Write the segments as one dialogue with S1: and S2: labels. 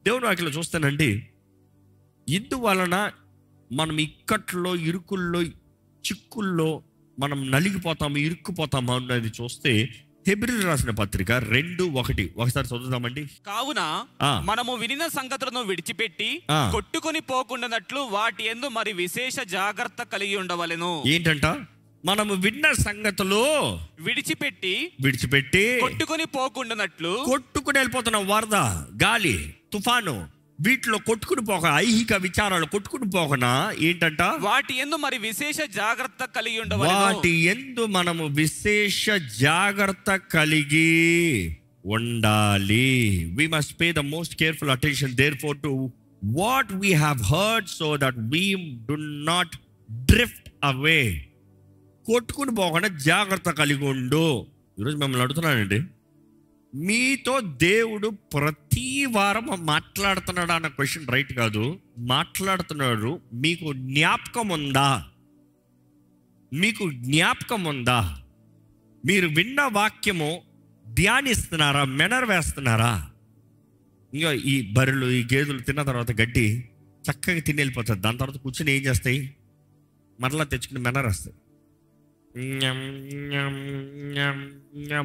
S1: దేవుని వాక్యంలో చూస్తానండి, ఇందువలన మనం ఇక్కట్లో, ఇరుకుల్లో, చిక్కుల్లో మనం నలిగిపోతాము, ఇరుక్కుపోతాము అన్నది చూస్తే హెబ్రీయులకు రాసిన పత్రిక 2:1 ఒకసారి చదువుదామండి.
S2: కావున మనము వినిన సంగతులను విడిచిపెట్టి కొట్టుకొని పోకుండానట్లు వాటి యందు మరి విశేష జాగ్రత్త కలిగి ఉండవలెను.
S1: ఏంటంట? మనము విన్న సంగతులు విడిచిపెట్టి
S2: కొట్టుకొని పోకుండానట్లు.
S1: కొట్టుకుని వెళ్ళిపోతున్నాం, వరద, గాలి, తుఫాను, వీటిలో కొట్టుకుని పోక, ఐహిక విచారాలు కొట్టుకుని పోకనా ఏంటంట?
S2: వాటి యందు మరి విశేష జాగ్రత్త కలిగి ఉండవలెను.
S1: వాటి యందు మనము విశేష జాగ్రత్త కలిగి ఉండాలి. We must pay the most careful attention therefore to what we have heard so that we do not drift away. కొట్టుకుని పోకుండా జాగ్రత్త కలిగి ఉండు. ఈరోజు మిమ్మల్ని అడుగుతున్నానండి, మీతో దేవుడు ప్రతి వారం మాట్లాడుతున్నాడు అన్న క్వశ్చన్ రైట్ కాదు. మాట్లాడుతున్నాడు. మీకు జ్ఞాపకం ఉందా? మీకు జ్ఞాపకం ఉందా? మీరు విన్న వాక్యము ధ్యానిస్తున్నారా? మెనర్ వేస్తున్నారా? ఇంకా ఈ బర్రెలు, ఈ గేదెలు తిన్న తర్వాత గడ్డి చక్కగా తిని వెళ్ళిపోతుంది. దాని తర్వాత కూర్చొని ఏం చేస్తాయి? మరలా తెచ్చుకుని మెనర్ వేస్తాయి.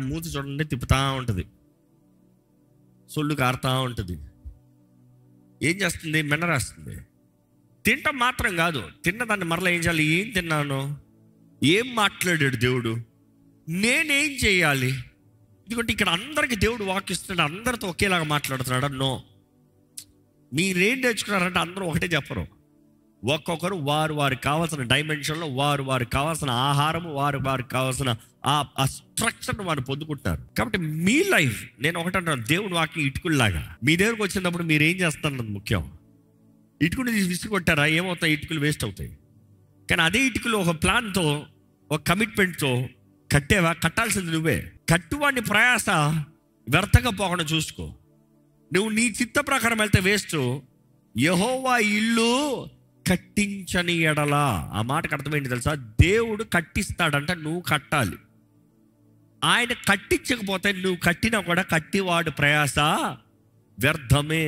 S1: మూతి చూడండి, తిప్పుతా ఉంటుంది, సొల్లు కారుతా ఉంటుంది. ఏం చేస్తుంది? మెనరేస్తుంది. తింటాం మాత్రం కాదు, తిన్నదాన్ని మరలా ఏం చేయాలి? ఏం తిన్నాను? ఏం మాట్లాడాడు దేవుడు? నేనేం చేయాలి? ఎందుకంటే ఇక్కడ అందరికీ దేవుడు వాకిస్తున్నాడు, అందరితో ఒకేలాగా మాట్లాడుతున్నాడు. నో, మీరేం నేర్చుకున్నారంటే అందరూ ఒకటే చెప్పరు. ఒక్కొక్కరు వారికి కావాల్సిన డైమెన్షన్లో, వారికి కావాల్సిన ఆహారము, వారికి కావాల్సిన ఆ స్ట్రక్చర్ను వారు పొందుకుంటారు. కాబట్టి మీ లైఫ్, నేను ఒకటంటాను, దేవుడు వాక్యం ఇటుకుల్లాగా మీ దగ్గరకు వచ్చినప్పుడు మీరు ఏం చేస్తారన్నది ముఖ్యం. ఇటుకుని విసుకొట్టారా, ఏమవుతాయి? ఇటుకులు వేస్ట్ అవుతాయి. కానీ అదే ఇటుకులు ఒక ప్లాన్తో, ఒక కమిట్మెంట్తో కట్టేవా? కట్టాల్సింది నువ్వే. కట్టువాడిని ప్రయాస వ్యర్థంగా పోకుండా చూసుకో. నువ్వు నీ చిత్త ప్రకారం వెళ్తే వేస్ట్. యెహోవా ఇల్లు కట్టించని ఎడల, ఆ మాటకు అర్థమైంది తెలుసా? దేవుడు కట్టిస్తాడంట, నువ్వు కట్టాలి. ఆయన కట్టించకపోతే నువ్వు కట్టినా కూడా కట్టివాడు ప్రయాస వ్యర్థమే.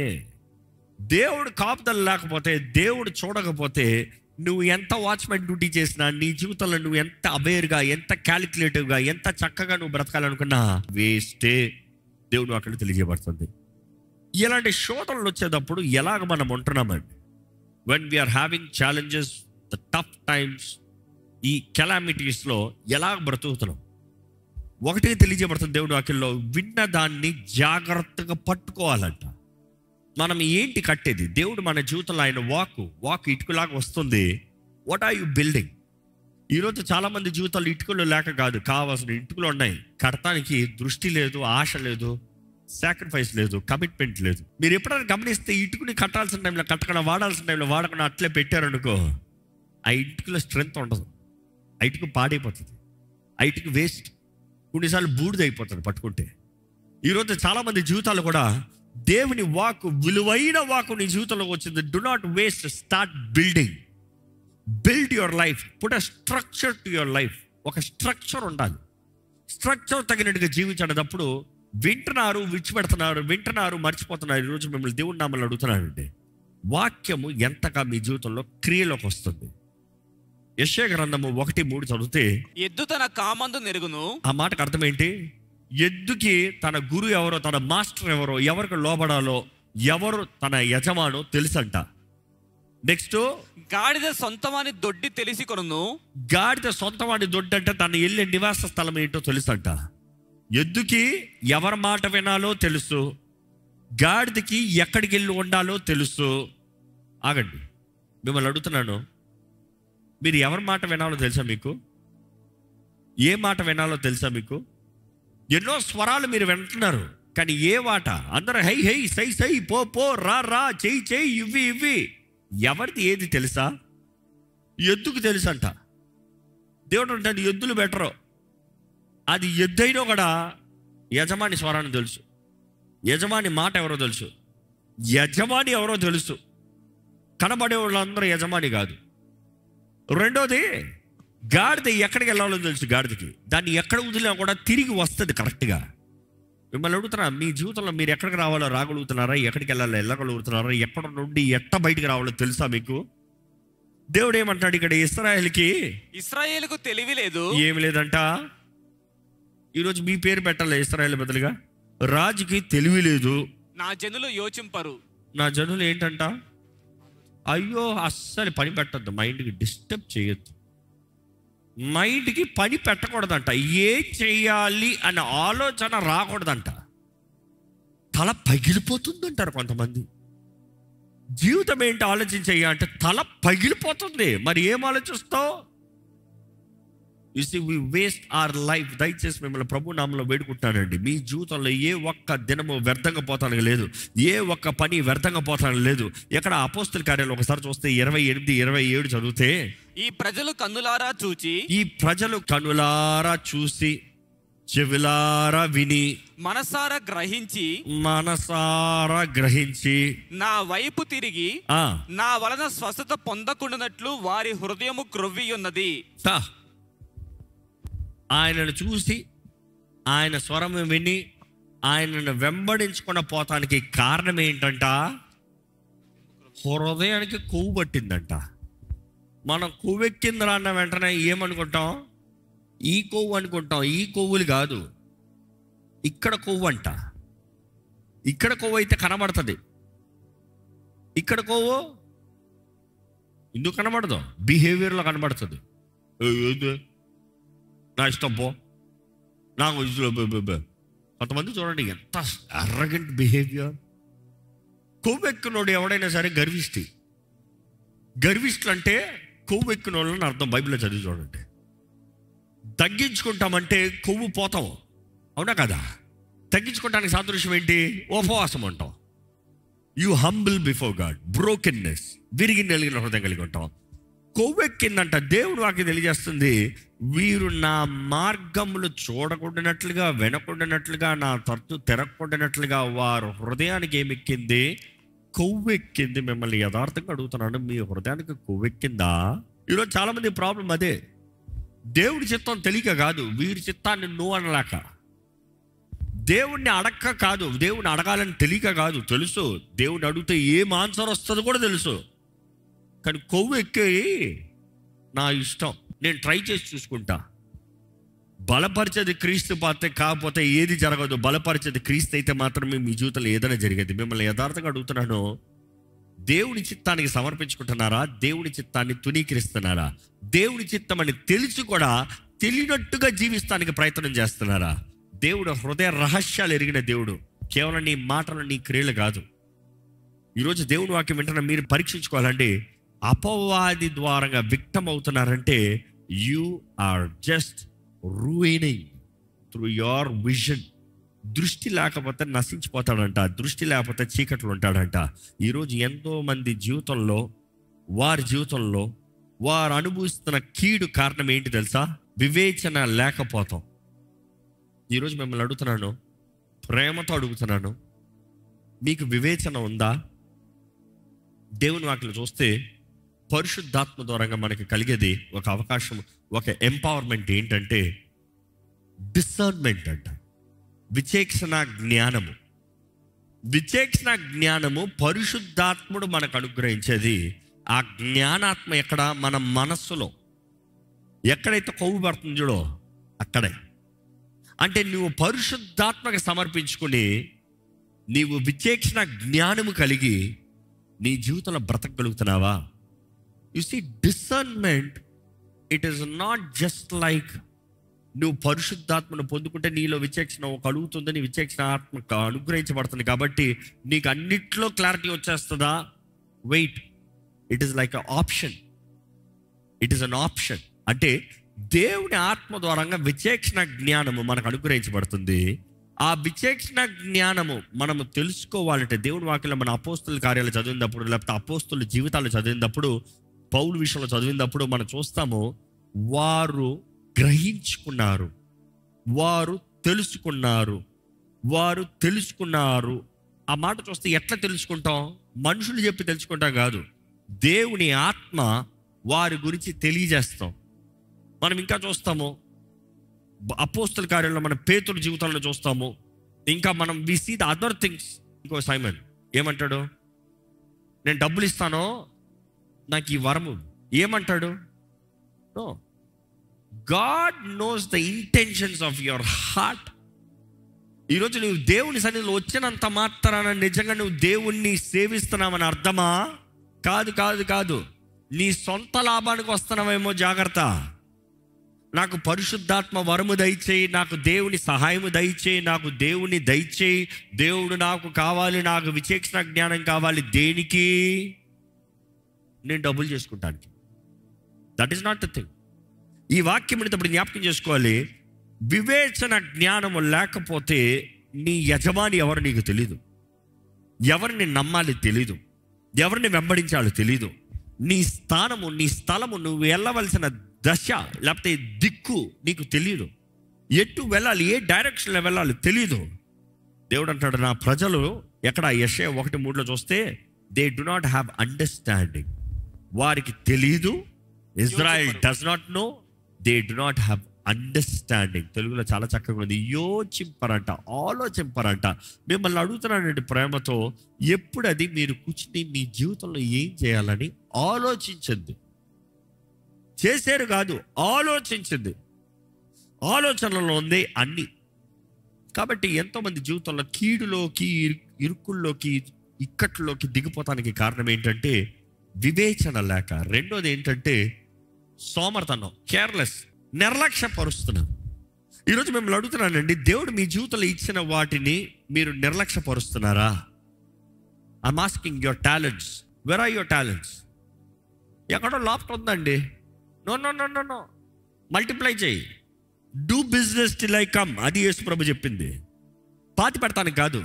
S1: దేవుడు కాపుదల లేకపోతే, దేవుడు చూడకపోతే, నువ్వు ఎంత వాచ్మెన్ డ్యూటీ చేసినా, నీ జీవితంలో నువ్వు ఎంత అవేర్గా, ఎంత క్యాలిక్యులేటివ్గా, ఎంత చక్కగా నువ్వు బ్రతకాలనుకున్నా వేస్టే. దేవుడు అక్కడ తెలియజేయబడుతుంది. ఇలాంటి శోధనలు వచ్చేటప్పుడు ఎలాగ మనం ఉంటున్నామండి? when we are having challenges, the tough times, ఈ కెలామిటీస్లో ఎలా బ్రతుకుతున్నాం? ఒకటే తెలియజేయబడుతుంది దేవుడి వాక్యంలో, విన్న దాన్ని జాగ్రత్తగా పట్టుకోవాలంట. మనం ఏంటి కట్టేది? దేవుడు మన జీవితంలో ఆయన వాక్ ఇటుకలాగా వస్తుంది. What are you building? ఈరోజు చాలామంది జీవితాలు ఇటుకలు లేక కాదు, కావాల్సిన ఇటుకలు ఉన్నాయి. కడతానికి దృష్టి లేదు, ఆశ లేదు, సాక్రిఫైస్ లేదు, కమిట్మెంట్ లేదు. మీరు ఎప్పుడైనా గమనిస్తే ఇటుకుని కట్టాల్సిన టైంలో కట్టకుండా, వాడాల్సిన టైంలో వాడకుండా అట్లే పెట్టారనుకో, ఆ ఇటుకలో స్ట్రెంగ్త్ ఉండదు. ఆ ఇటుకు పాడైపోతుంది, ఆ ఇటుకు వేస్ట్, కొన్నిసార్లు బూడిదైపోతుంది పట్టుకుంటే. ఈరోజు చాలామంది జీవితాలు కూడా దేవుని వాక్, విలువైన వాక్ నీ జీవితంలోకి వచ్చింది. Do not waste, start building. Build your life, put a structure to your life. ఒక స్ట్రక్చర్ ఉండాలి. స్ట్రక్చర్ తగినట్టుగా జీవించేటప్పుడు వింటున్నారు, విడిచిపెడుతున్నారు, వింటున్నారు, మర్చిపోతున్నారు. ఈరోజు మిమ్మల్ని దేవుడి నామములో అడుగుతున్నానండి, వాక్యము ఎంతగా మీ జీవితంలో క్రియలోకి వస్తుంది? యెషయా గ్రంథము 1:3 చదివితే,
S2: ఎద్దు తన కామందు నెరుగును.
S1: ఆ మాటకు అర్థం ఏంటి? ఎద్దుకి తన గురు ఎవరో, తన మాస్టర్ ఎవరో, ఎవరికి లోబడాలో, ఎవరు తన యజమానో తెలుసంట. నెక్స్ట్,
S2: గాడిద సొంతవాని దొడ్డి తెలిసి కొనును.
S1: గాడిద సొంతవాని దొడ్డి అంటే తన వెళ్ళే నివాస స్థలం ఏంటో తెలుసంట. ఎద్దుకి ఎవరి మాట వినాలో తెలుసు, గాడిదకి ఎక్కడికి వెళ్ళి ఉండాలో తెలుసు. ఆగండి, మిమ్మల్ని అడుగుతున్నాను, మీరు ఎవరి మాట వినాలో తెలుసా మీకు? ఏ మాట వినాలో తెలుసా మీకు? ఎన్నో స్వరాలు మీరు వింటున్నారు, కానీ ఏ మాట? అందరూ హై హై, సై సై, పో పో, రా రా, చెయ్యి చెయ్యి, ఇవ్వి. ఎవరిది ఏది తెలుసా? ఎద్దుకు తెలుసంట. దేవుడు అంటాడు, ఎద్దులు బెటరు. అది ఎద్దైనా కూడా యజమాని స్వరాన్ని తెలుసు, యజమాని మాట ఎవరో తెలుసు, యజమాని ఎవరో తెలుసు. కనబడే వాళ్ళందరూ యజమాని కాదు. రెండోది, గాడిద ఎక్కడికి వెళ్ళాలో తెలుసు. గాడిదకి దాన్ని ఎక్కడ వదిలినా కూడా తిరిగి వస్తుంది కరెక్ట్గా. మిమ్మల్ని అడుగుతున్నా, మీ జీవితంలో మీరు ఎక్కడికి రావాలో రాగలుగుతున్నారా? ఎక్కడికి వెళ్ళాలో వెళ్ళగలుగుతున్నారా? ఎక్కడ నుండి ఎట్ట బయటికి రావాలో తెలుసా మీకు? దేవుడు ఏమంటాడు ఇక్కడ, ఇశ్రాయేలుకు
S2: తెలివి లేదు,
S1: ఏమి లేదంట. ఈరోజు మీ పేరు పెట్టాలి ఇశ్రాయేలు బదులుగా. రాజుకి తెలివి లేదు,
S2: నా జనులు యోచింపరు.
S1: నా జనులు ఏంటంట? అయ్యో అస్సలు పని పెట్టద్దు, మైండ్కి డిస్టర్బ్ చేయొద్దు, మైండ్కి పని పెట్టకూడదంట. ఏం చెయ్యాలి అనే ఆలోచన రాకూడదంట. తల పగిలిపోతుందంటారు కొంతమంది. జీవితం ఏంటి ఆలోచించయ్యా అంటే తల పగిలిపోతుంది. మరి ఏం ఆలోచిస్తావు? You see we waste our life. దయచేసి మిమ్మల్ని ప్రభు నామంలో వేడుకుంటానండి, మీ జీవితంలో ఏ ఒక్క దినము వ్యర్థంగా పోతానికి లేదు, ఏ ఒక్క పని వ్యర్థంగా పోతానికి లేదు. ఎక్కడ అపోస్తల కార్యాలు ఒకసారి చూస్తే 28, 27 చదివితే,
S2: ఈ ప్రజలు కన్నులారా చూసి చెవిలారా విని మనసారా గ్రహించి నా వైపు తిరిగి నా వలన స్వస్థత పొందకుండానట్లు వారి హృదయము క్రొవ్వి ఉన్నది.
S1: ఆయనను చూసి ఆయన స్వరం విని ఆయనను వెంబడించుకున్న పోతానికి కారణం ఏంటంట? హృదయానికి కొవ్వు పట్టిందంట. మనం కొవ్వెక్కిందిరా అన్న వెంటనే ఏమనుకుంటాం? ఈ కొవ్వు అనుకుంటాం. ఈ కొవ్వులు కాదు, ఇక్కడ కొవ్వు అంట. ఇక్కడ కొవ్వు అయితే కనబడుతుంది, ఇక్కడ కొవ్వు ఎందుకు కనబడదు? బిహేవియర్లో కనబడుతుంది. నా ఇష్టం పో, నాకు కొంతమంది చూడండి ఎంత అర్రగెంట్ బిహేవియర్. కొవ్వెక్కినోడు ఎవడైనా సరే గర్విష్ఠులు అంటే కొవ్వెక్కిన వాళ్ళని అర్థం. బైబిల్లో చదివి చూడండి. తగ్గించుకుంటామంటే కొవ్వు పోతాం, అవునా కదా? తగ్గించుకోవడానికి సాదృశ్యం ఏంటి? ఉపవాసం అంటాం. You humble before God, brokenness, విరిగి నలిగిన హృదయం కలిగి ఉంటాం. కొవ్వెక్కిందంట. దేవుడు వాకి తెలియజేస్తుంది, వీరు నా మార్గములు చూడకుండానట్లుగా, వినకుండానట్లుగా, నా తరచు తిరగకుండానట్లుగా వారు హృదయానికి ఏమెక్కింది? కొవ్వెక్కింది. మిమ్మల్ని యథార్థంగా అడుగుతున్నాను, మీ హృదయానికి కొవ్వెక్కిందా? ఈరోజు చాలామంది ప్రాబ్లం అదే. దేవుడి చిత్తం తెలియక కాదు, వీరి చిత్తాన్ని నువ్వు అనలేక. దేవుణ్ణి అడక్క కాదు, దేవుణ్ణి అడగాలని తెలియక కాదు, తెలుసు. దేవుడిని అడిగితే ఏం ఆన్సర్ వస్తుందో కూడా తెలుసు. కానీ కొవ్వు ఎక్కి నా ఇష్టం, నేను ట్రై చేసి చూసుకుంటా. బలపరిచేది క్రీస్తు పాత్ర కాకపోతే ఏది జరగదు. బలపరిచేది క్రీస్తు అయితే మాత్రమే మీ జీవితంలో ఏదైనా జరిగేది. మిమ్మల్ని యథార్థంగా అడుగుతున్నాను, దేవుని చిత్తానికి సమర్పించుకుంటున్నారా? దేవుని చిత్తాన్ని తునీకరిస్తున్నారా? దేవుని చిత్తం అని తెలిసి కూడా తెలియనట్టుగా జీవిస్తానికి ప్రయత్నం చేస్తున్నారా? దేవుడు హృదయ రహస్యాలు ఎరిగిన దేవుడు. కేవలం నీ మాటలు, నీ క్రియలు కాదు. ఈరోజు దేవుని వాక్యం వెంటనే మీరు పరీక్షించుకోవాలండి. అపవాది ద్వారంగా విక్టమ్ అవుతున్నారంటే you are just ruining through your vision. దృష్టి లేకపోతే నశించిపోతాడంట, దృష్టి లేకపోతే చీకట్లు ఉంటాడంట. ఈరోజు ఎంతో మంది జీవితంలో, వారి జీవితంలో వారు అనుభవిస్తున్న కీడు కారణం ఏంటి తెలుసా? వివేచన లేకపోతాం. ఈరోజు మిమ్మల్ని అడుగుతున్నాను, ప్రేమతో అడుగుతున్నాను, మీకు వివేచన ఉందా? దేవుని వాక్యం చూస్తే పరిశుద్ధాత్మ ద్వారంగా మనకి కలిగేది ఒక అవకాశం, ఒక ఎంపవర్మెంట్ ఏంటంటే డిసర్న్మెంట్ అంట. విచేక్షణ జ్ఞానము. విచేక్షణ జ్ఞానము పరిశుద్ధాత్ముడు మనకు అనుగ్రహించేది. ఆ జ్ఞానాత్మ ఎక్కడ? మన మనస్సులో. ఎక్కడైతే కొవ్వు పడుతుందో అక్కడే. అంటే నువ్వు పరిశుద్ధాత్మకి సమర్పించుకుని నీవు విచేక్షణ జ్ఞానము కలిగి నీ జీవితంలో బ్రతకగలుగుతున్నావా? You see, discernment it is not just like నువ్వు పరిశుద్ధాత్మను పొందుకుంటే నీలో విచేక్షణ కలుగుతుందని విచేక్షణ ఆత్మ అనుగ్రహించబడుతుంది కాబట్టి నీకు అన్నిట్లో క్లారిటీ వచ్చేస్తుందా? Wait, it is like a option. It is an option. అంటే దేవుని ఆత్మ ద్వారంగా విచేక్షణ జ్ఞానము మనకు అనుగ్రహించబడుతుంది. ఆ విచేక్షణ జ్ఞానము మనము తెలుసుకోవాలంటే దేవుని వాక్యంలో మన అపోస్తుల కార్యాలు చదివినప్పుడు, లేకపోతే అపోస్తుల జీవితాలు చదివినప్పుడు, పౌలు విషయంలో చదివినప్పుడు మనం చూస్తాము, వారు గ్రహించుకున్నారు, వారు తెలుసుకున్నారు. ఆ మాట చూస్తే ఎట్లా తెలుసుకుంటాం? మనుషులు చెప్పి తెలుసుకుంటాం కాదు, దేవుని ఆత్మ వారి గురించి తెలియజేస్తాం. మనం ఇంకా చూస్తాము అపోస్తుల కార్యాల్లో, మన పేతురు జీవితంలో చూస్తాము, ఇంకా మనం we see the other things. ఇంకో సైమన్ ఏమంటాడు, నేను డబ్బులు ఇస్తానో నాకు ఈ వరము ఏమంటాడు? No, God knows the intentions of your heart. ఈరోజు నువ్వు దేవుని సన్నిధిలో వచ్చినంత మాత్రాన నిజంగా నువ్వు దేవుణ్ణి సేవిస్తున్నావని అర్థమా? కాదు కాదు కాదు. నీ సొంత లాభానికి వస్తున్నావేమో, జాగ్రత్త. నాకు పరిశుద్ధాత్మ వరము దయచేయి, నాకు దేవుని సహాయము దయచేయి, నాకు దేవుని దయచేయి, దేవుడు నాకు కావాలి, నాకు విచక్షణ జ్ఞానం కావాలి. దేనికి? నేను డబ్బులు చేసుకుంటానికి. That is not the thing. ఈ వాక్యం ఇప్పుడు జ్ఞాపకం చేసుకోవాలి. వివేచన జ్ఞానము లేకపోతే నీ యజమాని ఎవరు నీకు తెలీదు, ఎవరిని నమ్మాలి తెలీదు, ఎవరిని వెంబడించాలో తెలీదు. నీ స్థానము, నీ స్థలము, నువ్వు వెళ్ళవలసిన దశ లేకపోతే దిక్కు నీకు తెలియదు. ఎటు వెళ్ళాలి, ఏ డైరెక్షన్లో వెళ్ళాలి తెలియదు. దేవుడు అంటాడు, నా ప్రజలు ఎక్కడ యెషయా 1:3 చూస్తే, they do not have understanding. వారికి తెలీదు. Israel does not know, they do not have understanding. తెలుగులో చాలా చక్కగా ఉంది. యోచింపరంట, ఆలోచింపరంట. మిమ్మల్ని అడుగుతున్నానండి ప్రేమతో, ఎప్పుడు అది మీరు కూర్చుని మీ జీవితంలో ఏం చేయాలని ఆలోచించండి. చేశారు కాదు, ఆలోచించింది. ఆలోచనలో ఉంది అన్ని. కాబట్టి ఎంతోమంది జీవితంలో కీడులోకి, ఇరుకుల్లోకి, ఇక్కట్లోకి దిగిపోతానికి కారణం ఏంటంటే వివేచన లేక. రెండోది ఏంటంటే సోమర్తనం, కేర్లెస్, నిర్లక్ష్యపరుస్తున్నాం. ఈరోజు మిమ్మల్ని అడుగుతున్నానండి, దేవుడు మీ జీవితంలో ఇచ్చిన వాటిని మీరు నిర్లక్ష్యపరుస్తున్నారా? I'm asking your talents, where are your talents? ఎక్కడో లోపట ఉందండి. No no no no no, multiply చేయి. Do business till I come, అది యేసు ప్రభు చెప్పింది. పాతి పెడతానికి కాదు.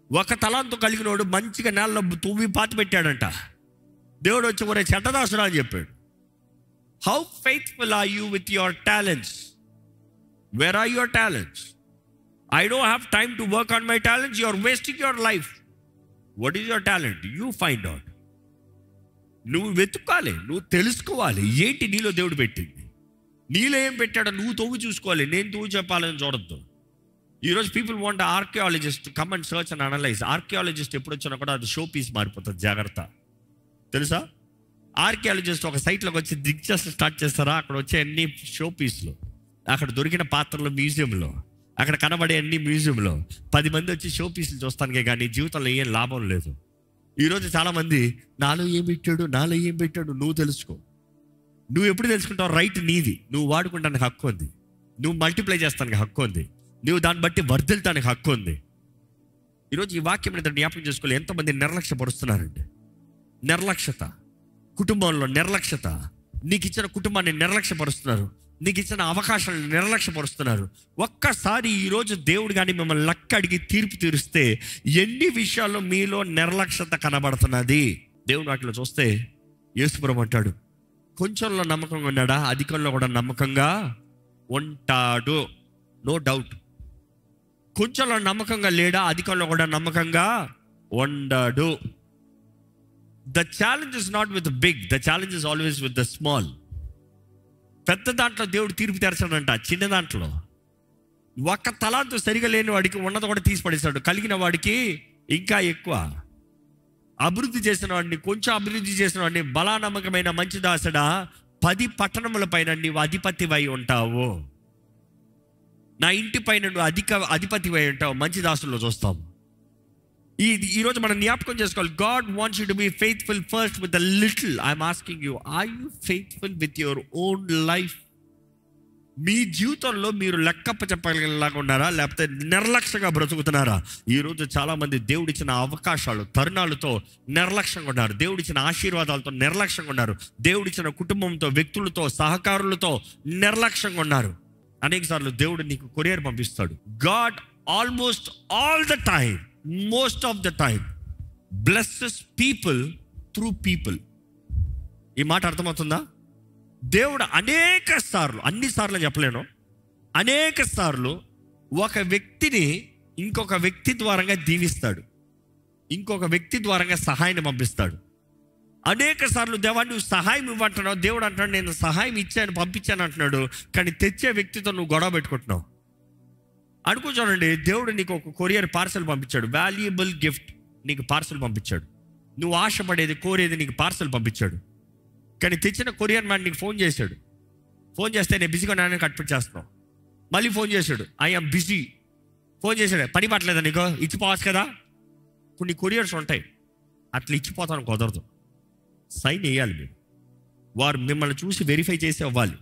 S1: ఒక తలాంతు కలిగినోడు మంచిగా నేలలో తువ్వి పాతి పెట్టాడంట. దేవుడు వచ్చి ఒరే చెడ్డదాసుడా అని చెప్పాడు. How faithful are you with your talents? Where are your talents? I don't have time to work on my talents. You are wasting your life. What is your talent? You find out. నువ్వు వెతుక్కోవాలి, నువ్వు తెలుసుకోవాలి ఏంటి నీలో దేవుడు పెట్టింది. నీలో ఏం పెట్టాడో నువ్వు తవ్వు చూసుకోవాలి. నేను తవ్వు చెప్పాలని చూడద్దు. ఈరోజు people want archaeologist come and search and analyse. Archaeologist ఎప్పుడు వచ్చినా కూడా అది షో పీస్ మారిపోతుంది. జాగ్రత్త. తెలుసా? ఆర్కియాలజిస్ట్ ఒక సైట్లోకి వచ్చి దిగ్జస్ట్ స్టార్ట్ చేస్తారా? అక్కడ వచ్చే అన్ని షో పీస్లు, అక్కడ దొరికిన పాత్రలు మ్యూజియంలో, అక్కడ కనబడే అన్ని మ్యూజియంలో 10 మంది వచ్చి షో పీసులు చూస్తానికే కానీ జీవితంలో ఏం లాభం లేదు. ఈరోజు చాలామంది నాలో ఏం పెట్టాడు, నాలో ఏం పెట్టాడు. నువ్వు తెలుసుకో. నువ్వు ఎప్పుడు తెలుసుకుంటావు? రైట్ నీది. నువ్వు వాడుకుంటానికి హక్కు ఉంది, నువ్వు మల్టిప్లై చేస్తానికి హక్కు ఉంది, నువ్వు దాన్ని బట్టి వర్ధిల్తానికి హక్కు ఉంది. ఈరోజు ఈ వాక్యం మీద జ్ఞాపకం చేసుకోవాలి. ఎంతమంది నిర్లక్ష్యపరుస్తున్నారండి. నిర్లక్ష్యత, కుటుంబంలో నిర్లక్ష్యత. నీకు ఇచ్చిన కుటుంబాన్ని నిర్లక్ష్యపరుస్తున్నారు, నీకు ఇచ్చిన అవకాశాలను నిర్లక్ష్యపరుస్తున్నారు. ఒక్కసారి ఈరోజు దేవుడు కానీ మిమ్మల్ని లెక్క అడిగి తీర్పు తీరుస్తే ఎన్ని విషయాల్లో మీలో నిర్లక్ష్యత కనబడుతున్నది. దేవుడు వాటిలో చూస్తే యేసుప్రభు అంటాడు, కొంచెంలో నమ్మకంగా ఉన్నాడా, అధికంలో కూడా నమ్మకంగా ఉంటాడు. No doubt. కొంచెంలో నమ్మకంగా లేడా, అధికంలో కూడా నమ్మకంగా ఉండడు. The challenge is not with big, the challenge is always with the small. పెద్ద దాంట్లో దేవుడు తీర్పు తెరచాడంట, చిన్న దాంట్లో ఒక తలాంతు సరిగా లేని వాడికి ఉన్నది కూడా తీసి పడేశాడు. కలిగిన వాడికి ఇంకా ఎక్కువ. అభివృద్ధి చేసిన వాడిని, కొంచెం అభివృద్ధి చేసిన వాడిని, బలానమ్మకమైన మంచి దాసుడా 10 పట్టణముల పైన నీవు అధిపతివై ఉంటావు, నా ఇంటి పైన నువ్వు అధిపతివై ఉంటావు. మంచి దాసుల్లో చూస్తాము. ఈరోజు మనం జ్ఞాపకం చేసుకోవాలి. God wants you to be faithful first with the little. I'm asking you, are you faithful with your own life? మీ జీవితంలో మీరు లెక్కప్ప చెప్పగలిగేలాగా ఉన్నారా, లేకపోతే నిర్లక్ష్యంగా బ్రతుకుతున్నారా? ఈరోజు చాలామంది దేవుడిచ్చిన అవకాశాలు, తరుణాలతో నిర్లక్ష్యంగా ఉన్నారు. దేవుడిచ్చిన ఆశీర్వాదాలతో నిర్లక్ష్యంగా ఉన్నారు. దేవుడిచ్చిన కుటుంబంతో, వ్యక్తులతో, సహకారులతో నిర్లక్ష్యంగా ఉన్నారు. అనేక సార్లు దేవుడు నీకు కొరియర్ పంపిస్తాడు. God almost all the time, most of the time blesses people through people. ఈ మాట అర్థమవుతుందా? దేవుడు అనేక సార్లు, అన్ని సార్లు చెప్పలేను, అనేక సార్లు ఒక వ్యక్తిని ఇంకొక వ్యక్తి ద్వారంగా దీవిస్తాడు, ఇంకొక వ్యక్తి ద్వారంగా సహాయాన్ని పంపిస్తాడు. అనేక సార్లు దేవా నువ్వు సహాయం ఇవ్వంటున్నావు. దేవుడు అంటాడు నేను సహాయం ఇచ్చాను, పంపించాను అంటున్నాడు. కానీ తెచ్చే వ్యక్తితో నువ్వు గొడవ పెట్టుకుంటున్నావు. అనుకో చూడండి, దేవుడు నీకు ఒక కొరియర్ పార్సల్ పంపించాడు, వాల్యుబుల్ గిఫ్ట్ నీకు పార్సల్ పంపించాడు. నువ్వు ఆశపడేది, కోరేది నీకు పార్సల్ పంపించాడు. కానీ తెచ్చిన కొరియర్ మ్యాన్ నీకు ఫోన్ చేశాడు. ఫోన్ చేస్తే నేను బిజీగా నాన్న కట్పెట్ చేస్తున్నావు. మళ్ళీ ఫోన్ చేశాడు, ఐఎమ్ బిజీ. ఫోన్ చేశాడు, పని పట్టలేదా నీకు, ఇచ్చిపోవచ్చు కదా. కొన్ని కొరియర్స్ ఉంటాయి, అట్లా ఇచ్చిపోతాను కుదరదు, సైన్ వేయాలి మీరు. వారు మిమ్మల్ని చూసి వెరిఫై చేసి అవ్వాలి.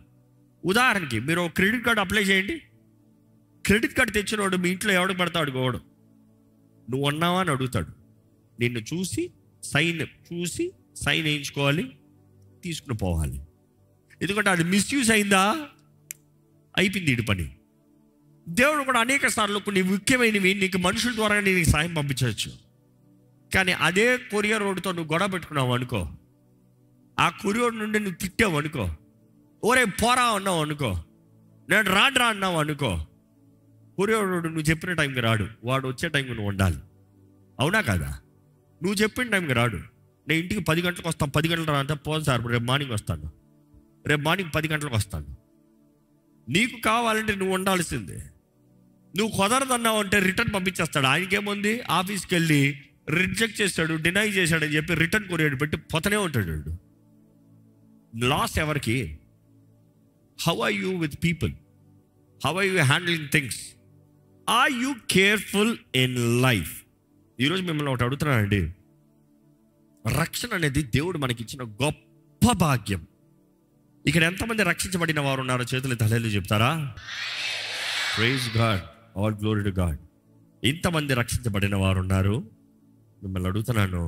S1: ఉదాహరణకి మీరు క్రెడిట్ కార్డు అప్లై చేయండి. క్రెడిట్ కార్డు తెచ్చినవాడు మీ ఇంట్లో ఎవడు పడతాడు అడుకోవాడు, నువ్వు ఉన్నావా అని అడుగుతాడు. నిన్ను చూసి సైన్ వేయించుకోవాలి, తీసుకుని పోవాలి. ఎందుకంటే అది మిస్యూజ్ అయిందా, అయిపోయింది ఇటు పని. దేవుడు కూడా అనేక సార్లు కొన్ని ముఖ్యమైనవి నీకు మనుషుల ద్వారా నీకు సాయం పంపించవచ్చు. కానీ అదే కొరియర్ రోడ్డుతో నువ్వు గొడవ పెట్టుకున్నావు అనుకో, ఆ కొరియర్ నుండి నువ్వు తిట్టావు అనుకో, ఓరే పోరా అన్నావు అనుకో, నేను రాడ్రా అన్నావు అనుకో, కొరియర్ రోడ్డు నువ్వు చెప్పిన టైంకి రాడు, వాడు వచ్చే టైంకి నువ్వు ఉండాలి. అవునా కదా? నువ్వు చెప్పిన టైంకి రాడు. నేను ఇంటికి 10 గంటలకు వస్తాను, 10 గంటలు రా అంటే, పోదు సార్ రేపు మార్నింగ్ వస్తాను, రేపు మార్నింగ్ 10 గంటలకు వస్తాను. నీకు కావాలంటే నువ్వు ఉండాల్సిందే. నువ్వు కుదరదన్నావు అంటే రిటర్న్ పంపించేస్తాడు. ఆయనకేముంది, ఆఫీస్కి వెళ్ళి రిజెక్ట్ చేస్తాడు, డినై చేశాడని చెప్పి రిటర్న్ కొరియర్ పెట్టి పోతూనే ఉంటాడు. లాస్ ఎవరికి? How are you with people? How are you handling things? Are you careful in life? ఈరోజు మిమ్మల్ని ఒకటి అడుగుతున్నానండి. రక్షణ అనేది దేవుడు మనకిచ్చిన గొప్ప భాగ్యం. ఇక్కడ ఎంతమంది రక్షించబడిన వారు ఉన్నారో చేతులు హల్లెలూయా చెప్తారా? Praise God, all glory to God. ఇంతమంది రక్షించబడిన వారు ఉన్నారు. మిమ్మల్ని అడుగుతున్నాను,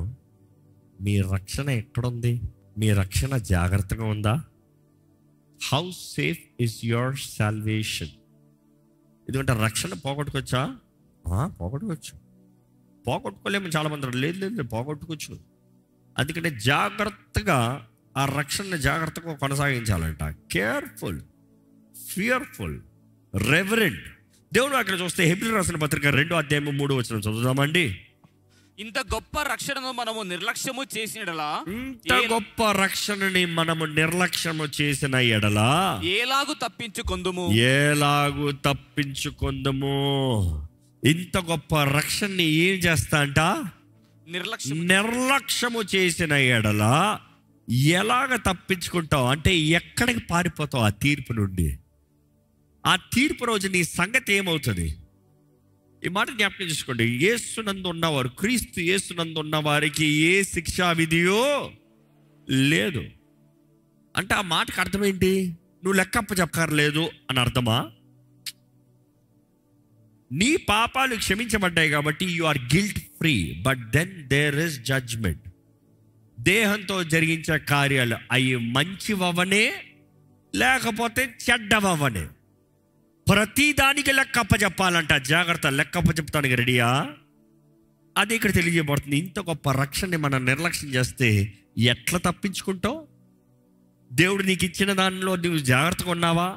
S1: మీ రక్షణ ఎక్కడుంది? మీ రక్షణ జాగ్రత్తగా ఉందా? How safe is your salvation? ఎందుకంటే రక్షణ పోగొట్టుకోవచ్చా? పోగొట్టుకోవచ్చు. పోగొట్టుకోలేము. చాలామంది లేదు పోగొట్టుకోవచ్చు. అందుకనే జాగ్రత్తగా ఆ రక్షణని జాగ్రత్తగా కొనసాగించాలంట. Careful, fearful, reverent. దేవుడు అక్కడ చూస్తే హెబ్రీయులకు రాసిన పత్రిక 2వ అధ్యాయం 3వ వచనం చదువుదామండి.
S2: ఇంత గొప్ప రక్షణను మనము నిర్లక్ష్యము చేసిన ఎడలా,
S1: ఇంత గొప్ప రక్షణని మనము నిర్లక్ష్యము చేసిన ఎడలా
S2: ఎలాగు తప్పించుకొందుము?
S1: ఇంత గొప్ప రక్షణని ఏం చేస్తా అంట? నిర్లక్ష్యము చేసిన ఎడలా ఎలాగ తప్పించుకుంటావు అంటే, ఎక్కడికి పారిపోతావు ఆ తీర్పు నుండి? ఆ తీర్పు రోజు నీ సంగతి ఏమవుతుంది? ఈ మాట జ్ఞాపకం చేసుకోండి. యేసునందు ఉన్నవారు, క్రీస్తు యేసునందు ఉన్న వారికి ఏ శిక్షా విధియో లేదు. అంటే ఆ మాటకు అర్థం ఏంటి? నువ్వు లెక్కప్ప చెప్పక్కర్లేదు అని అర్థమా? నీ పాపాలు క్షమించబడ్డాయి కాబట్టి you are guilt free. But then there is judgment. దేహంతో జరిగించే కార్యాలు అవి మంచివవనే లేకపోతే చెడ్డవనే, ప్రతి దానికి లెక్కప్ప చెప్పాలంట. జాగ్రత్త, లెక్కప్ప చెప్తానికి రెడీయా? అది ఇక్కడ తెలియజేయబడుతుంది. ఇంత గొప్ప రక్షణని మనం నిర్లక్ష్యం చేస్తే ఎట్లా తప్పించుకుంటావు? దేవుడు నీకు ఇచ్చిన దానిలో నువ్వు జాగ్రత్తగా ఉన్నావా?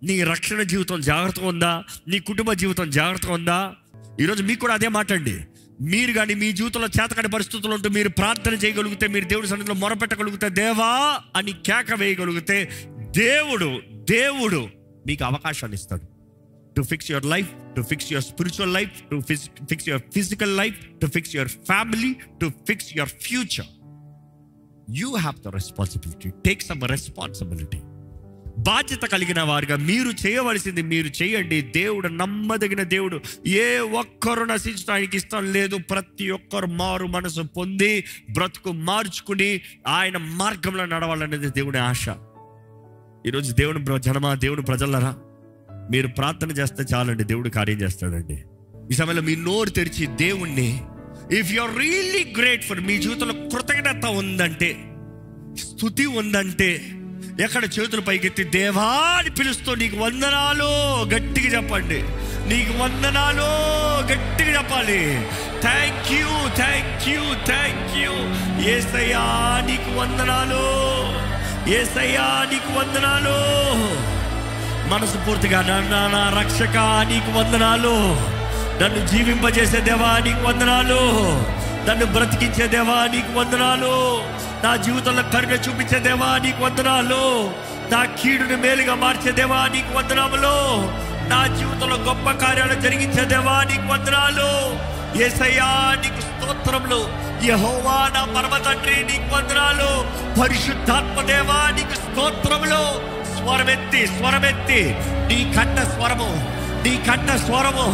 S1: నీ రక్షణ జీవితం జాగ్రత్తగా ఉందా? నీ కుటుంబ జీవితం జాగ్రత్తగా ఉందా? ఈరోజు మీకు కూడా అదే మాటండి. మీరు కానీ మీ జీవితంలో చేతకాని పరిస్థితులు ఉంటూ మీరు ప్రార్థన చేయగలిగితే, మీరు దేవుడి సన్నిధిలో మొరపెట్టగలిగితే, దేవా అని కేక వేయగలిగితే, దేవుడు మీకు అవకాశాన్ని ఇస్తాడు. To fix your life, to fix your spiritual life, to fix your physical life, to fix your family, to fix your future. You have the responsibility. Take some responsibility. బాధ్యత కలిగిన వారుగా మీరు చేయవలసింది మీరు చేయండి. దేవుడు నమ్మదగిన దేవుడు. ఏ ఒక్కరు నశించడానికి ఇష్టం లేదు. ప్రతి ఒక్కరు మారు మనసు పొంది బ్రతుకు మార్చుకుని ఆయన మార్గంలో నడవాలనేది దేవుని ఆశ. ఈరోజు దేవుని జనమా, దేవుని ప్రజలరా, మీరు ప్రార్థన చేస్తే చాలండి, దేవుడు కార్యం చేస్తాడండి. ఈ సమయంలో మీ నోరు తెరిచి దేవుణ్ణి, if you are really grateful, మీ జీవితంలో కృతజ్ఞత ఉందంటే, స్తుతి ఉందంటే, ఎక్కడ చేతులు పైకెత్తి దేవా అని పిలుస్తూ నీకు వందనాలు గట్టిగా చెప్పండి. నీకు వందనాలు గట్టిగా చెప్పాలి. Thank you, thank you, thank you Yesayya, నీకు వందనాలు. యేసయ్యా నీకు వందనాలు. మనసు పూర్తిగా నా రక్షక నీకు వందనాలు. నన్ను జీవింపజేసే దేవా నీకు వందనాలు. నన్ను బ్రతికించే దేవా నీకు వందనాలు. నా జీవితంలో కరుణ చూపించే దేవా నీకు వందనాలు. నా కీడుని మేలుగా మార్చే దేవా నీకు వందనాములు. నా జీవితంలో గొప్ప కార్యాలు జరిగించే దేవా నీకు వందనాలు. యేసయ్యా నీకు స్తోత్రములు. యెహోవా నా పరమ తండ్రి నీకు వందనాలు. పరిశుద్ధాత్మ దేవా నీకు స్తోత్రములు. స్వరమెత్తి నీ కంఠ స్వరము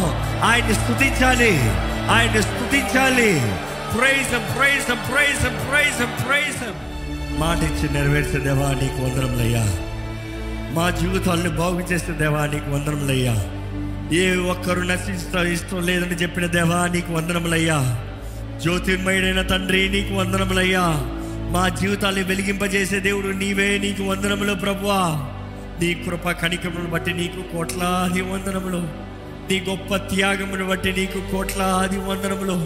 S1: ఆయన్ని స్తుతించాలి. ప్రైజ్ మాట ఇచ్చి నెరవేర్చే దేవా నీకు వందనములయ్యా. మా జీవితాలను బాగు చేసే దేవా నీకు వందనములయ్యా. ఏ ఒక్కరు నశించడం ఇష్టం లేదని చెప్పిన దేవా నీకు వందనములయ్యా. జ్యోతిర్మయుడైన తండ్రి నీకు వందనములయ్యా. మా జీవితాన్ని వెలిగింపజేసే దేవుడు నీవే, నీకు వందనములు ప్రభువా. నీ కృప కనికములను బట్టి నీకు కోట్లాది వందనములు. నీ గొప్ప త్యాగమును బట్టి నీకు కోట్లాది వందనములు.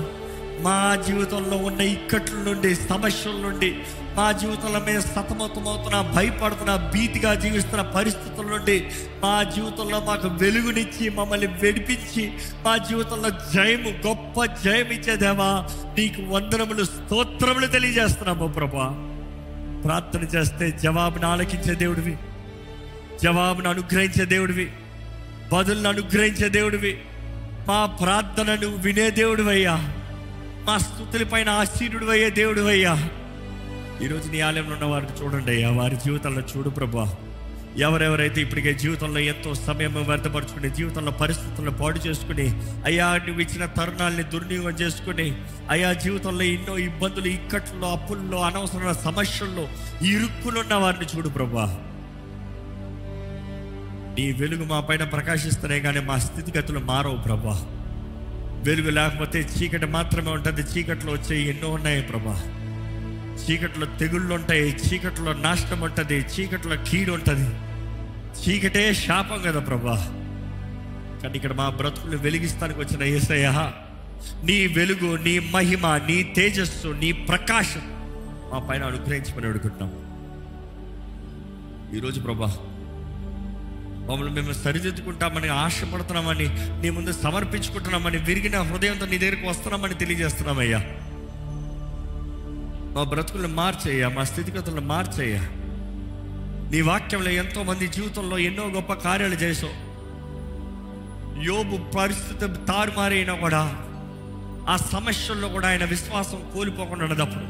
S1: మా జీవితంలో ఉన్న ఇక్కట్ల నుండి, సమస్యల నుండి, మా జీవితంలో మేము సతమతమవుతున్న, భయపడుతున్న, భీతిగా జీవిస్తున్న పరిస్థితుల నుండి మా జీవితంలో మాకు వెలుగునిచ్చి మమ్మల్ని వెడిపించి మా జీవితంలో గొప్ప జయం ఇచ్చేదేవా నీకు వందనములు, స్తోత్రములు తెలియజేస్తున్నాము ప్రభా. ప్రార్థన చేస్తే జవాబును ఆలకించే దేవుడివి, జవాబును అనుగ్రహించే దేవుడివి, బదులను అనుగ్రహించే దేవుడివి. మా ప్రార్థనను వినే దేవుడివయ్యా. మా స్తుతులపైన ఆశీనుడు అయ్యే దేవుడు అయ్యా. ఈరోజు నీ ఆలయంలో ఉన్న వారిని చూడండి అయ్యా. వారి జీవితంలో చూడు ప్రభా. ఎవరెవరైతే ఇప్పటికే జీవితంలో ఎంతో సమయం వ్యర్థపరుచుకుని, జీవితంలో పరిస్థితులను పాడు చేసుకుని, అయ్యా నువ్వు ఇచ్చిన తరుణాలని దుర్వినియోగం చేసుకుని, అయ్యా జీవితంలో ఎన్నో ఇబ్బందులు, ఇక్కట్లో, అప్పుల్లో, అనవసరమైన సమస్యల్లో ఇరుక్కులున్న వారిని చూడు ప్రభా. నీ వెలుగు మా పైన ప్రకాశిస్తేనే కానీ మా స్థితిగతులు మారవు ప్రభా. వెలుగు లేకపోతే చీకటి మాత్రమే ఉంటుంది. చీకట్లో వచ్చే ఎన్నో ఉన్నాయి ప్రభా. చీకట్లో తెగుళ్ళు ఉంటాయి, చీకట్లో నాశనం ఉంటుంది, చీకట్లో కీడు ఉంటుంది. చీకటే శాపం కదా ప్రభా. కానీ ఇక్కడ మా బ్రతుకులు వెలిగిస్తానికి వచ్చిన యేసయ్య, నీ వెలుగు, నీ మహిమ, నీ తేజస్సు, నీ ప్రకాశం మా పైన అనుగ్రహించమని అడుగుతున్నాం ఈరోజు ప్రభా. మమ్మల్ని మేము సరిదిద్దుకుంటామని ఆశపడుతున్నామని, నీ ముందు సమర్పించుకుంటున్నామని, విరిగిన హృదయంతో నీ దగ్గరికి వస్తున్నామని తెలియజేస్తున్నామయ్యా. మా బ్రతుకులను మార్చేయ్యా, మా స్థితిగతులను మార్చేయ్యా. నీ వాక్యంలో ఎంతో మంది జీవితంలో ఎన్నో గొప్ప కార్యాలు చేసావు. యోబు పరిస్థితి తారుమారైనా కూడా ఆ సమస్యల్లో కూడా ఆయన విశ్వాసం కోల్పోకుండా ఉన్నప్పుడు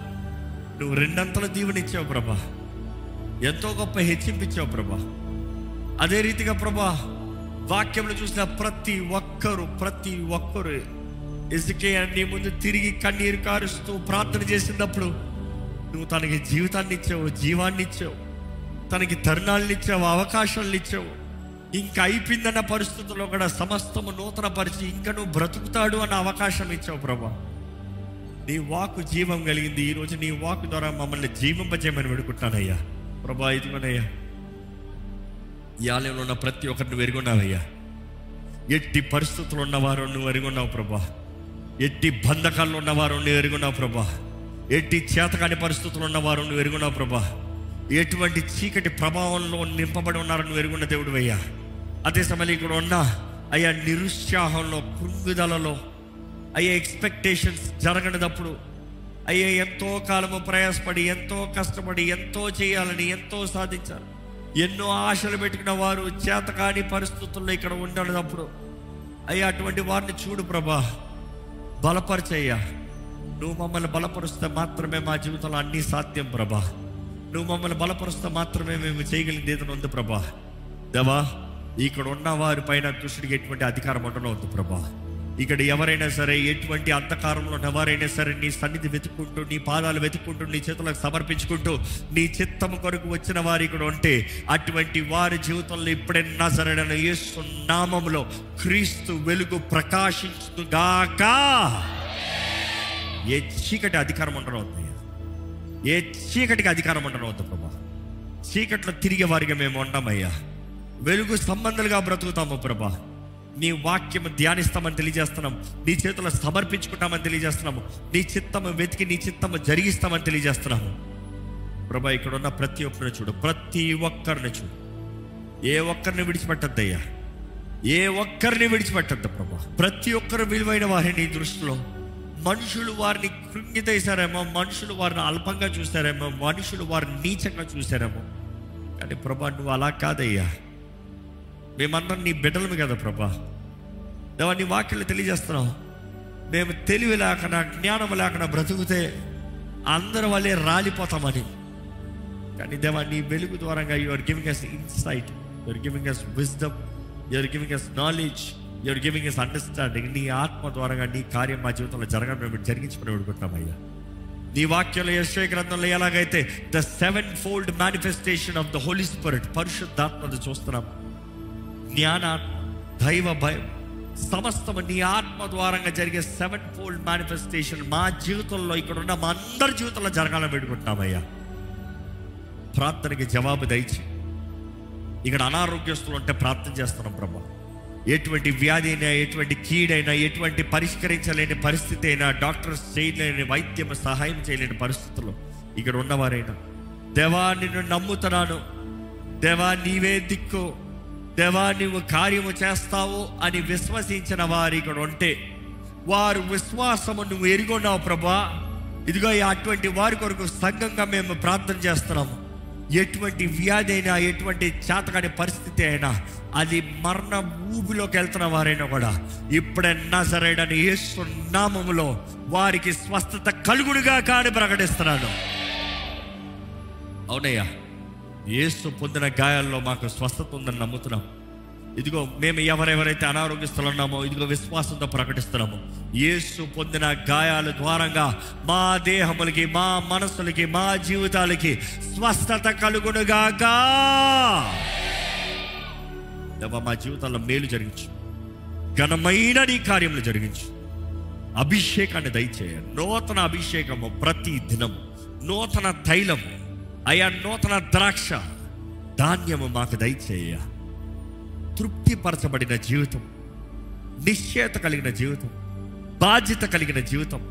S1: నువ్వు రెండంతల దీవెనిచ్చావు ప్రభా. ఎంతో గొప్ప హెచ్చింపిచ్చావు ప్రభా. అదే రీతిగా ప్రభా వాక్యంలో చూసిన ప్రతి ఒక్కరు ఎజికేయ నీ ముందు తిరిగి కన్నీరు కారుస్తూ ప్రార్థన చేసినప్పుడు నువ్వు తనకి జీవితాన్ని ఇచ్చావు, జీవాన్ని ఇచ్చావు, తనకి తరుణాలను ఇచ్చావు, అవకాశాలను ఇచ్చావు. ఇంకా అయిపోయిందన్న పరిస్థితుల్లో కూడా సమస్తము నూతన పరిచి ఇంకా నువ్వు బ్రతుకుతాడు అన్న అవకాశం ఇచ్చావు ప్రభా. నీ వాక్కు జీవం కలిగింది. ఈరోజు నీ వాక్కు ద్వారా మమ్మల్ని జీవింపజేయమని వేడుకుంటానయ్యా ప్రభా. ఇదిగోనయ్యా, ఈ ఆలయంలో ఉన్న ప్రతి ఒక్కరిని ఎరుగున్నావయ్యా. ఎట్టి పరిస్థితులు ఉన్నవారు నువ్వు ఎరుగున్నావు ప్రభా. ఎట్టి బంధకాల్లో ఉన్నవారు నువ్వు ఎరుగున్నావు ప్రభా. ఎట్టి చేతకాని పరిస్థితులు ఉన్నవారు నువ్వు ఎరుగున్నావు ప్రభా. ఎటువంటి చీకటి ప్రభావంలో నింపబడి ఉన్నారో నువ్వు ఎరుగున్న దేవుడు అయ్యా. అదే సమయంలో ఇక్కడ ఉన్న అయ్యా నిరుత్సాహంలో, కృంగుదలలో, అయ్యా ఎక్స్పెక్టేషన్స్ జరగనప్పుడు, అయ్యా ఎంతో కాలము ప్రయాసపడి, ఎంతో కష్టపడి, ఎంతో చేయాలని, ఎంతో సాధించాలి, ఎన్నో ఆశలు పెట్టుకున్న వారు చేతకాని పరిస్థితుల్లో ఇక్కడ ఉండేటప్పుడు అయ్యా అటువంటి వారిని చూడు ప్రభా. బలపరిచయ్యా. నువ్వు మమ్మల్ని బలపరుస్తే మాత్రమే మా జీవితంలో అన్నీ సాధ్యం ప్రభా. నువ్వు మమ్మల్ని బలపరుస్తే మాత్రమే మేము చేయగలిగింది ఏదైనా ఉంది ప్రభా. దేవా, ఇక్కడ ఉన్న వారి పైన దుష్టుడికి ఎటువంటి అధికారం ఉండవద్దు ప్రభా. ఇక్కడ ఎవరైనా సరే, ఎటువంటి అంధకారంలో ఉన్న ఎవరైనా సరే నీ సన్నిధి వెతుక్కుంటూ, నీ పాదాలు వెతుక్కుంటూ, నీ చేతులకు సమర్పించుకుంటూ నీ చిత్తము కొరకు వచ్చిన వారు ఇక్కడ ఉంటే అటువంటి వారి జీవితంలో ఇప్పుడే నజరేయుడైన యేసు నామములో క్రీస్తు వెలుగు ప్రకాశించుగాక. ఏ చీకటి అధికారం ఉండవద్దు, ఏ చీకటికి అధికారం ఉండవద్దు ప్రభా. చీకట్లో తిరిగే వారిగా మేము ఉండమయ్యా. వెలుగు సంబంధాలుగా బ్రతుకుతాము ప్రభా. నీ వాక్యము ధ్యానిస్తామని తెలియజేస్తున్నాం. నీ చేతుల్లో సమర్పించుకుంటామని తెలియజేస్తున్నాము. నీ చిత్తము వెతికి నీ చిత్తము జరిగిస్తామని తెలియజేస్తున్నాము ప్రభా. ఇక్కడ ఉన్న ప్రతి ఒక్కరిని చూడు, ప్రతి ఒక్కరిని చూడు. ఏ ఒక్కరిని విడిచిపెట్టద్దయ్యా, ఏ ఒక్కరిని విడిచిపెట్టద్దు ప్రభా. ప్రతి ఒక్కరు విలువైన వారిని నీ దృష్టిలో. మనుషులు వారిని కృంగితేశారేమో, మనుషులు వారిని అల్పంగా చూశారేమో, మనుషులు వారిని నీచంగా చూశారేమో, కానీ ప్రభా నువ్వు అలా కాదయ్యా. మేమందరం నీ బిడ్డలమే కదా ప్రభా. దేవా, నీ వాక్యాలు తెలియజేస్తున్నావు, మేము తెలివి లేకుండా జ్ఞానం లేకుండా బ్రతుకుతే అందరి వల్లే రాలిపోతామని. కానీ దేవా, నీ వెలుగు ద్వారంగా you are giving us insight, you are giving us wisdom, you are giving us knowledge, you are giving us understanding. నీ ఆత్మ ద్వారంగా నీ కార్యం మా జీవితంలో జరగాలని మేము జరిగించుకుని పెడుకుంటామయ్యా. నీ వాక్యంలో యెషయా గ్రంథంలో ఎలాగైతే the 7-fold manifestation of the Holy Spirit, పరిశుద్ధాత్మను చూస్తున్నాం, జ్ఞానాత్మ, దైవ భయం, సమస్తము నీ ఆత్మ ద్వారంగా జరిగే 7-fold మేనిఫెస్టేషన్ మా జీవితంలో, ఇక్కడ ఉన్న మా అందరి జీవితంలో జరగాలని పెట్టుకుంటున్నామయ్యా. ప్రార్థనకి జవాబు దయచి. ఇక్కడ అనారోగ్యస్తులు ఉంటే ప్రార్థన చేస్తున్నాం ప్రభా. ఎటువంటి వ్యాధి అయినా, ఎటువంటి కీడైనా, ఎటువంటి పరిష్కరించలేని పరిస్థితి అయినా, డాక్టర్స్ చేయలేని వైద్యం సహాయం చేయలేని పరిస్థితుల్లో ఇక్కడ ఉన్నవారైనా, దేవా నిన్ను నమ్ముతున్నాను, దేవా నీవే దిక్కు, దేవా నీవు కార్యము చేస్తావు అని విశ్వసించిన వారు ఇక్కడ ఉంటే, వారు విశ్వాసము నువ్వు ఎరుగున్నావు ప్రభా. ఇదిగో అటువంటి వారి కొరకు సంఘంగా మేము ప్రార్థన చేస్తున్నాము. ఎటువంటి వ్యాధి అయినా, ఎటువంటి చేతకాని పరిస్థితి అయినా, అది మరణ ఊబిలోకి వెళ్తున్న వారైనా కూడా ఇప్పుడే నజరేయుడైన యేసు నామములో వారికి స్వస్థత కలుగునుగా కానీ ప్రకటిస్తున్నాను. అవునయ్యా, యేసు పొందిన గాయాల్లో మాకు స్వస్థత ఉందని నమ్ముతున్నాం. ఇదిగో మేము ఎవరెవరైతే అనారోగ్యస్తులు ఉన్నామో, ఇదిగో విశ్వాసంతో ప్రకటిస్తున్నాము, యేసు పొందిన గాయాల ద్వారంగా మా దేహములకి, మా మనసులకి, మా జీవితాలకి స్వస్థత కలుగునుగాక. మా జీవితాల్లో మేలు జరిగించు, ఘనమైన నీ కార్యములు జరిగించు, అభిషేకాన్ని దయచేయ, నూతన అభిషేకము ప్రతి దినము, నూతన తైలము అయా, నూతన ద్రాక్ష ధాన్యము మాకు దయచేయ. తృప్తిపరచబడిన జీవితం, నిశ్చయత కలిగిన జీవితం, బాధ్యత కలిగిన జీవితం,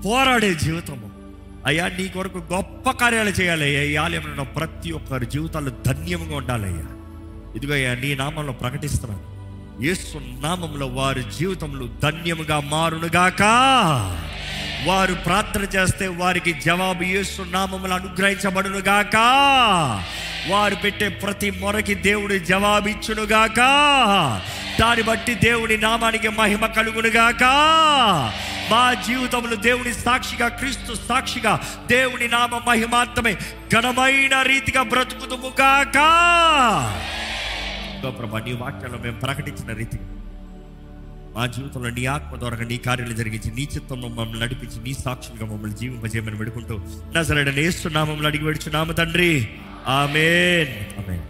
S1: పోరాడే జీవితము అయ్యా, నీ కొరకు గొప్ప కార్యాలు చేయాలయ్యా. ఈ ఆలయంలో ప్రతి ఒక్కరి జీవితాలు ధన్యంగా ఉండాలయ్యా. ఇదిగో అయ్యా, నీ నామంలో ప్రకటిస్తున్నాను, యేసు నామంలో వారి జీవితంలో ధన్యముగా మారునుగాక. వారు ప్రార్థన చేస్తే వారికి జవాబు యేసు నామములో అనుగ్రహించబడునుగాక. వారు పెట్టే ప్రతి మొరకి దేవుడి జవాబు ఇచ్చునుగాక. దాన్ని బట్టి దేవుని నామానికి మహిమ కలుగునుగాక. మా జీవితంలో దేవుని సాక్షిగా, క్రీస్తు సాక్షిగా దేవుని నామ మహిమార్థమే ఘనమైన రీతిగా బ్రతుకుతుముగాక. ప్రభా, నీ వాక్యాల్లో మేము ప్రకటించిన రీతిగా మా జీవితంలో నీ ఆత్మ ద్వారా నీ కార్యాలు జరిగించి, నీ చిత్తంలో మమ్మల్ని నడిపించి, నీ సాక్షులుగా మమ్మల్ని జీవింపజేయమని వేడుకుంటూ నజరేయుడైన యేసు నామములో అడిగి వేడుచున్నాము తండ్రి, ఆమేన్. ఆమేన్.